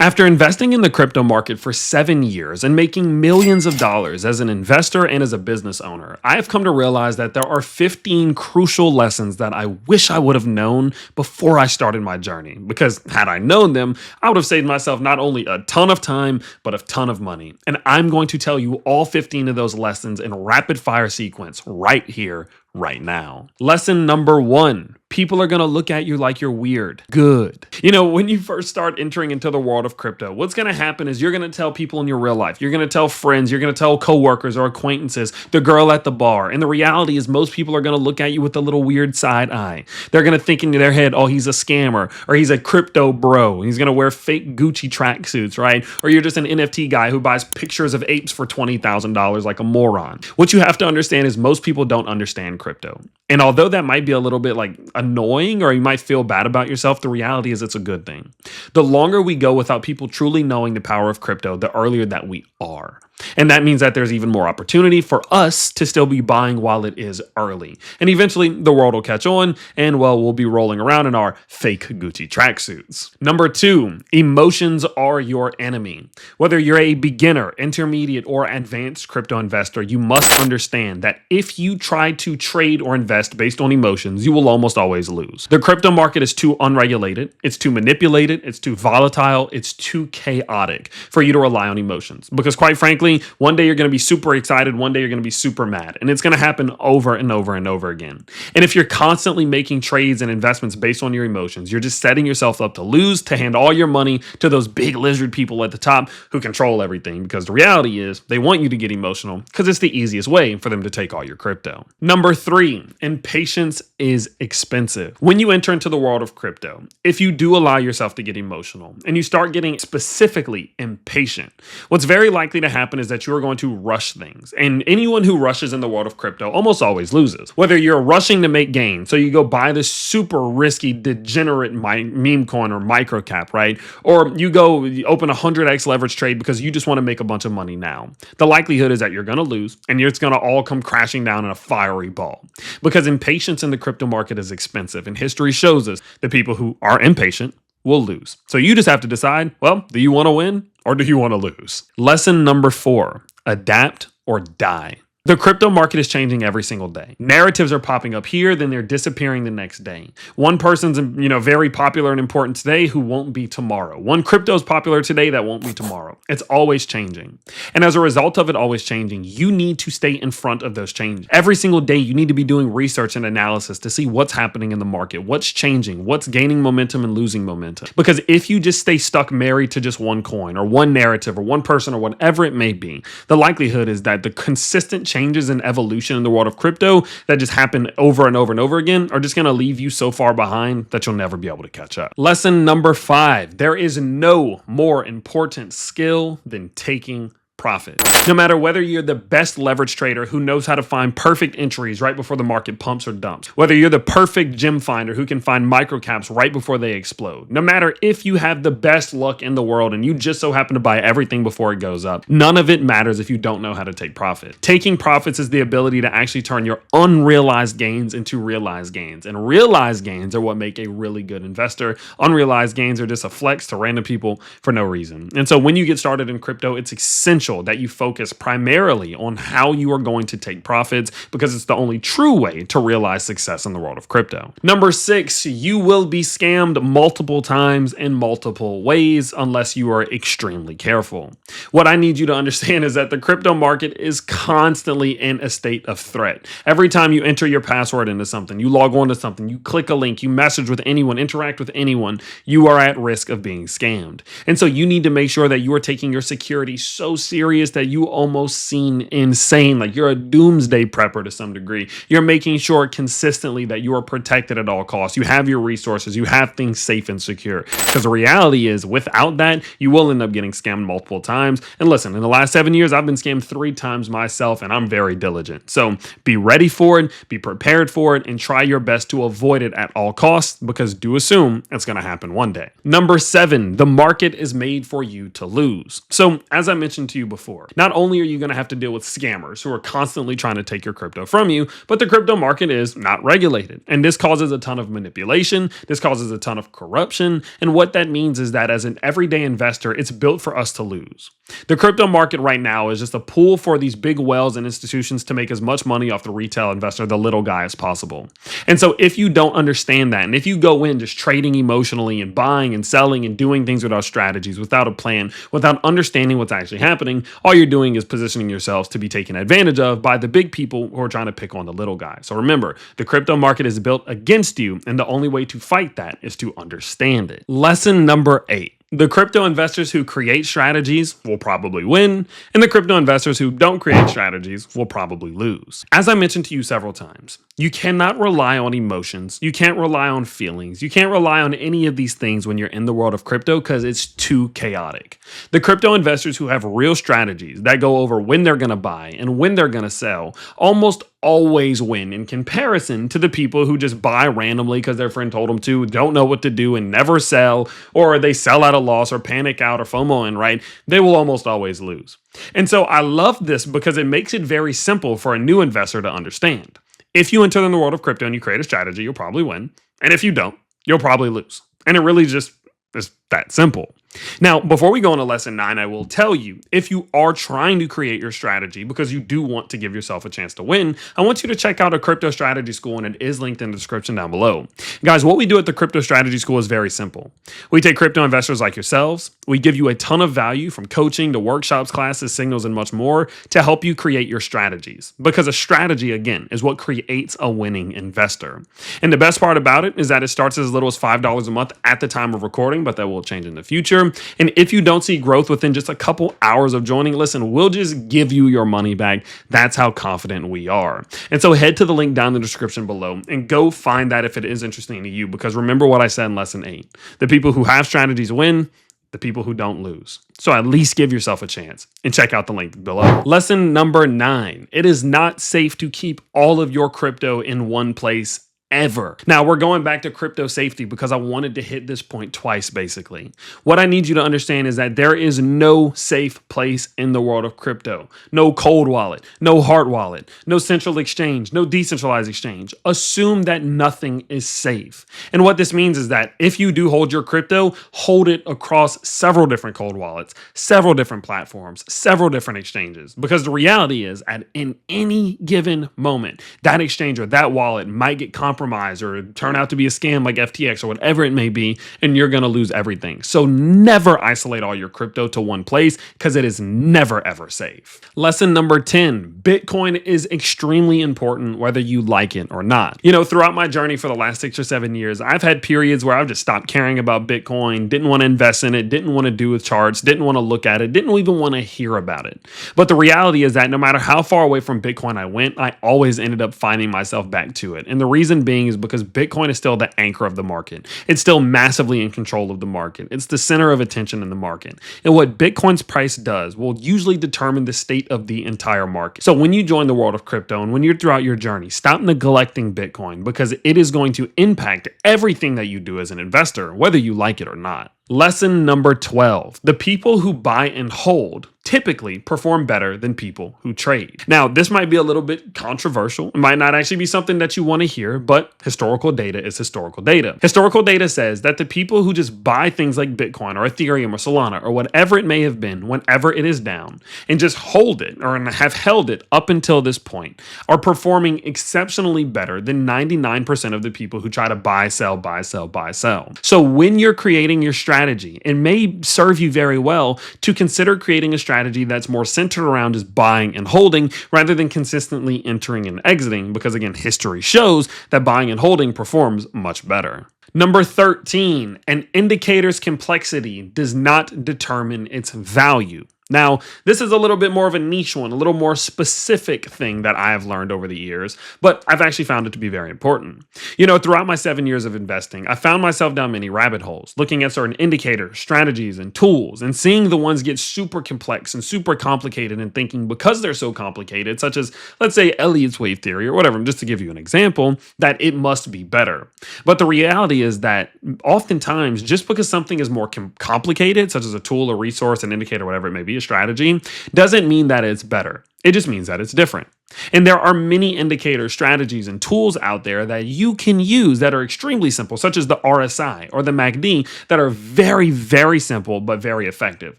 After investing in the crypto market for 7 years and making millions of dollars as an investor and as a business owner, I have come to realize that there are 15 crucial lessons that I wish I would have known before I started my journey. Because had I known them, I would have saved myself not only a ton of time, but a ton of money. And I'm going to tell you all 15 of those lessons in rapid fire sequence right here, right now. Lesson number 1. People are going to look at you like you're weird. Good. When you first start entering into the world of crypto, what's going to happen is you're going to tell people in your real life, you're going to tell friends, you're going to tell coworkers or acquaintances, the girl at the bar. And the reality is most people are going to look at you with a little weird side eye. They're going to think in their head, oh, he's a scammer or he's a crypto bro. He's going to wear fake Gucci tracksuits, right? Or you're just an NFT guy who buys pictures of apes for $20,000 like a moron. What you have to understand is most people don't understand crypto. And although that might be a little bit like annoying or you might feel bad about yourself, the reality is it's a good thing. The longer we go without people truly knowing the power of crypto, the earlier that we are. And that means that there's even more opportunity for us to still be buying while it is early. And eventually the world will catch on and, well, we'll be rolling around in our fake Gucci tracksuits. Number 2, emotions are your enemy. Whether you're a beginner, intermediate, or advanced crypto investor, you must understand that if you try to trade or invest based on emotions, you will almost always lose. The crypto market is too unregulated, it's too manipulated, it's too volatile, it's too chaotic for you to rely on emotions. Because quite frankly, one day you're going to be super excited, one day you're going to be super mad, and it's going to happen over and over and over again. And if you're constantly making trades and investments based on your emotions, you're just setting yourself up to lose, to hand all your money to those big lizard people at the top who control everything, because the reality is they want you to get emotional because it's the easiest way for them to take all your crypto. Number 3, impatience is expensive. When you enter into the world of crypto, if you do allow yourself to get emotional and you start getting specifically impatient, what's very likely to happen is that you're going to rush things. And anyone who rushes in the world of crypto almost always loses. Whether you're rushing to make gains, so you go buy this super risky, degenerate meme coin or microcap, right? Or you go open a 100x leverage trade because you just want to make a bunch of money now. The likelihood is that you're going to lose and it's going to all come crashing down in a fiery ball. Because impatience in the crypto market is expensive. And history shows us that people who are impatient will lose. So you just have to decide, well, do you want to win or do you want to lose? Lesson number 4, adapt or die. The crypto market is changing every single day. Narratives are popping up here, then they're disappearing the next day. One person's, very popular and important today who won't be tomorrow. One crypto is popular today that won't be tomorrow. It's always changing. And as a result of it always changing, you need to stay in front of those changes. Every single day, you need to be doing research and analysis to see what's happening in the market, what's changing, what's gaining momentum and losing momentum. Because if you just stay stuck married to just one coin or one narrative or one person or whatever it may be, the likelihood is that the consistent changes and evolution in the world of crypto that just happen over and over and over again are just going to leave you so far behind that you'll never be able to catch up. Lesson number 5, there is no more important skill than taking profit. No matter whether you're the best leverage trader who knows how to find perfect entries right before the market pumps or dumps, whether you're the perfect gem finder who can find microcaps right before they explode, no matter if you have the best luck in the world and you just so happen to buy everything before it goes up, none of it matters if you don't know how to take profit. Taking profits is the ability to actually turn your unrealized gains into realized gains, and realized gains are what make a really good investor. Unrealized gains are just a flex to random people for no reason. And so when you get started in crypto, it's essential that you focus primarily on how you are going to take profits, because it's the only true way to realize success in the world of crypto. Number 6, you will be scammed multiple times in multiple ways unless you are extremely careful. What I need you to understand is that the crypto market is constantly in a state of threat. Every time you enter your password into something, you log on to something, you click a link, you message with anyone, interact with anyone, you are at risk of being scammed. And so you need to make sure that you are taking your security so seriously that you almost seem insane, like you're a doomsday prepper to some degree. You're making sure consistently that you are protected at all costs. You have your resources, you have things safe and secure. Because the reality is, without that, you will end up getting scammed multiple times. And listen, in the last 7 years, I've been scammed 3 times myself, and I'm very diligent. So be ready for it, be prepared for it, and try your best to avoid it at all costs, because do assume it's going to happen one day. Number 7, the market is made for you to lose. So as I mentioned to you before. Not only are you going to have to deal with scammers who are constantly trying to take your crypto from you, but the crypto market is not regulated. And this causes a ton of manipulation. This causes a ton of corruption. And what that means is that as an everyday investor, it's built for us to lose. The crypto market right now is just a pool for these big whales and institutions to make as much money off the retail investor, the little guy, as possible. And so if you don't understand that, and if you go in just trading emotionally and buying and selling and doing things without strategies, without a plan, without understanding what's actually happening, all you're doing is positioning yourselves to be taken advantage of by the big people who are trying to pick on the little guy. So remember, the crypto market is built against you, and the only way to fight that is to understand it. Lesson number 8. The crypto investors who create strategies will probably win, and the crypto investors who don't create strategies will probably lose. As I mentioned to you several times, you cannot rely on emotions. You can't rely on feelings. You can't rely on any of these things when you're in the world of crypto because it's too chaotic. The crypto investors who have real strategies that go over when they're going to buy and when they're going to sell almost always win in comparison to the people who just buy randomly because their friend told them to, don't know what to do, and never sell, or they sell at a loss or panic out or FOMO in, right? They will almost always lose. And so I love this because it makes it very simple for a new investor to understand. If you enter in the world of crypto and you create a strategy, you'll probably win. And if you don't, you'll probably lose. And it really just is that simple. Now, before we go into lesson 9, I will tell you, if you are trying to create your strategy because you do want to give yourself a chance to win, I want you to check out a crypto strategy school, and it is linked in the description down below. Guys, what we do at the crypto strategy school is very simple. We take crypto investors like yourselves. We give you a ton of value from coaching to workshops, classes, signals, and much more to help you create your strategies. Because a strategy, again, is what creates a winning investor. And the best part about it is that it starts as little as $5 a month at the time of recording, but that will change in the future. And if you don't see growth within just a couple hours of joining, listen, we'll just give you your money back. That's how confident we are. And so head to the link down in the description below and go find that if it is interesting to you, because remember what I said in lesson 8. The people who have strategies win, the people who don't lose. So at least give yourself a chance and check out the link below. Lesson number 9. It is not safe to keep all of your crypto in one place ever. Now, we're going back to crypto safety because I wanted to hit this point twice, basically. What I need you to understand is that there is no safe place in the world of crypto. No cold wallet, no hard wallet, no central exchange, no decentralized exchange. Assume that nothing is safe. And what this means is that if you do hold your crypto, hold it across several different cold wallets, several different platforms, several different exchanges. Because the reality is, in any given moment, that exchange or that wallet might get compromised or turn out to be a scam like FTX or whatever it may be, and you're going to lose everything. So never isolate all your crypto to one place because it is never ever safe. Lesson number 10, Bitcoin is extremely important whether you like it or not. You know, throughout my journey for the last 6 or 7 years, I've had periods where I've just stopped caring about Bitcoin, didn't want to invest in it, didn't want to do with charts, didn't want to look at it, didn't even want to hear about it. But the reality is that no matter how far away from Bitcoin I went, I always ended up finding myself back to it. And the reason being is because Bitcoin is still the anchor of the market. It's still massively in control of the market. It's the center of attention in the market. And what Bitcoin's price does will usually determine the state of the entire market. So when you join the world of crypto and when you're throughout your journey, stop neglecting Bitcoin because it is going to impact everything that you do as an investor, whether you like it or not. Lesson number 12. The people who buy and hold typically perform better than people who trade. Now, this might be a little bit controversial. It might not actually be something that you want to hear, but historical data is historical data. Historical data says that the people who just buy things like Bitcoin or Ethereum or Solana or whatever it may have been whenever it is down and just hold it or have held it up until this point are performing exceptionally better than 99% of the people who try to buy, sell, buy, sell, buy, sell. So when you're creating your strategy, it may serve you very well to consider creating a strategy that's more centered around just buying and holding rather than consistently entering and exiting, because again, history shows that buying and holding performs much better. Number 13, an indicator's complexity does not determine its value. Now, this is a little bit more of a niche one, a little more specific thing that I have learned over the years, but I've actually found it to be very important. You know, throughout my 7 years of investing, I found myself down many rabbit holes, looking at certain indicators, strategies, and tools, and seeing the ones get super complex and super complicated and thinking because they're so complicated, such as, let's say, Elliott's wave theory or whatever, just to give you an example, that it must be better. But the reality is that oftentimes, just because something is more complicated, such as a tool, a resource, an indicator, whatever it may be, a strategy doesn't mean that it's better. It just means that it's different. And there are many indicator strategies and tools out there that you can use that are extremely simple, such as the RSI or the MACD, that are very, very simple but very effective.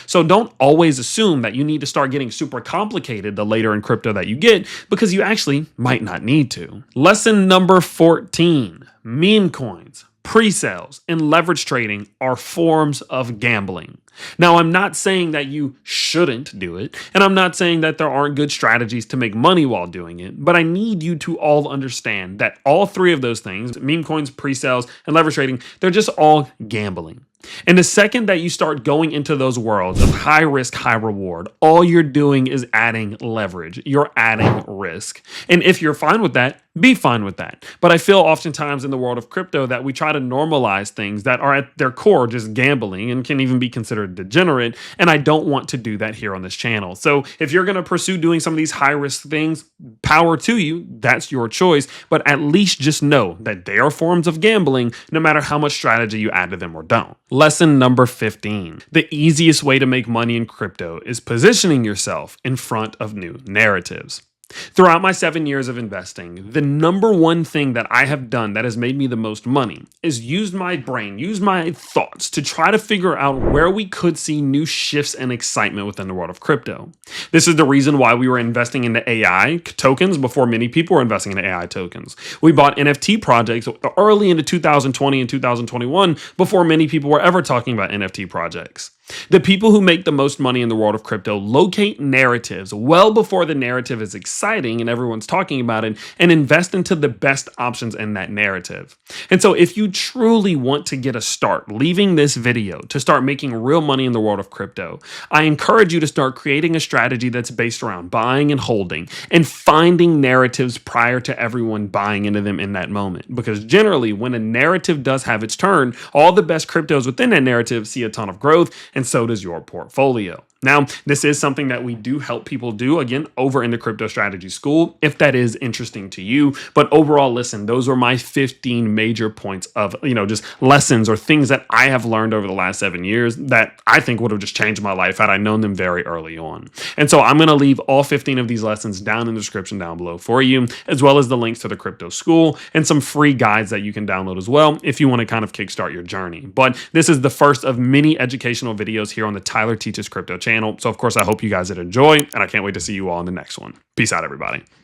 So don't always assume that you need to start getting super complicated the later in crypto that you get, because you actually might not need to. Lesson number 14, meme coins, pre-sales, and leverage trading are forms of gambling. Now, I'm not saying that you shouldn't do it, and I'm not saying that there aren't good strategies to make money while doing it, but I need you to all understand that all three of those things, meme coins, pre-sales, and leverage trading, they're just all gambling. And the second that you start going into those worlds of high risk, high reward, all you're doing is adding leverage. You're adding risk. And if you're fine with that, be fine with that. But I feel oftentimes in the world of crypto that we try to normalize things that are at their core just gambling and can even be considered degenerate. And I don't want to do that here on this channel. So if you're going to pursue doing some of these high risk things, power to you. That's your choice. But at least just know that they are forms of gambling, no matter how much strategy you add to them or don't. Lesson number 15. The easiest way to make money in crypto is positioning yourself in front of new narratives. Throughout my 7 years of investing, the number one thing that I have done that has made me the most money is use my brain, use my thoughts to try to figure out where we could see new shifts and excitement within the world of crypto. This is the reason why we were investing into AI tokens before many people were investing into AI tokens. We bought NFT projects early into 2020 and 2021 before many people were ever talking about NFT projects. The people who make the most money in the world of crypto locate narratives well before the narrative is exciting and everyone's talking about it, and invest into the best options in that narrative. And so if you truly want to get a start leaving this video to start making real money in the world of crypto, I encourage you to start creating a strategy that's based around buying and holding and finding narratives prior to everyone buying into them in that moment. Because generally, when a narrative does have its turn, all the best cryptos within that narrative see a ton of growth, and so does your portfolio. Now, this is something that we do help people do, again, over in the Crypto Strategy School, if that is interesting to you. But overall, listen, those were my 15 major points of, just lessons or things that I have learned over the last 7 years that I think would have just changed my life had I known them very early on. And so I'm going to leave all 15 of these lessons down in the description down below for you, as well as the links to the Crypto School and some free guides that you can download as well if you want to kind of kickstart your journey. But this is the first of many educational videos here on the Tyler Teaches Crypto channel. So of course, I hope you guys did enjoy, and I can't wait to see you all in the next one. Peace out, everybody.